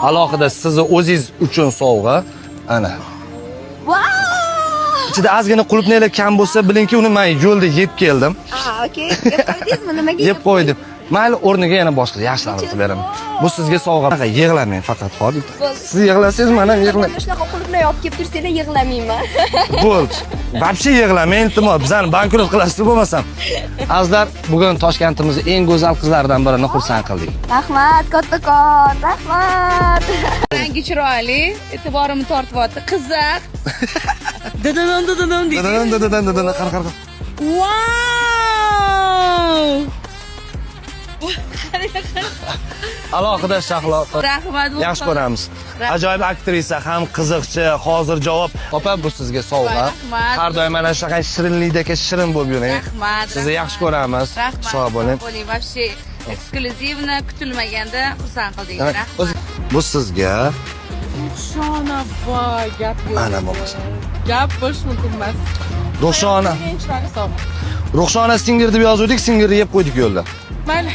Alohida sizni o'zingiz uchun sovg'a. Ana. Wow! Ichida ozgina qulupnaylar kam bo'lsa, bilingki, uni men yo'lda yeb keldim. Okey. Yeb qo'ydingizmi? Nimaga Yeb qo'ydim. Mayli, o'rniga yana boshqa yaxshilarni qilib beraman. Bu sizga sovg'a. Yig'lamang faqat, xo'p? Siz yig'lasangiz, men ham yig'layman. Shunaqa qulupnay olib kelib tursanglar yig'lamayman. Bo'ldi. Вообще yig'lamang, iltimos, bizani bankrot qilasiz bo'lmasam. Azizlar, bugun Toshkentimizning eng go'zal qizlaridan birini xursand qildik. Rahmat, kattakon. Rahmat. Yangi chiroyli, e'tiborimni tortyapti. Qiziq. Dadadon deydi. Qara. Wow! Alohida Shahlo. Rahmat. Yaxshi ko'ramiz. Ajoyib aktrisa, ham qiziqchi, hozir javob. Opa, bu sizga sovg'a. Rahmat. Har doim mana shunaqa shirinlikdagi shirin bo'lib yuring. Rahmat. Sizni yaxshi ko'ramiz. Rahmat. Sog' bo'ling. Вообще ekskluzivni kutilmaganda xursand qildingiz. Rahmat. Bu sizga Ruxshona va gap yo'q. mana bo'lmasa. Gap bo'lish mumkin emas. Ruxshona singir deb yozuvdik, singirni yeb qo'ydik yo'lda. Mayli.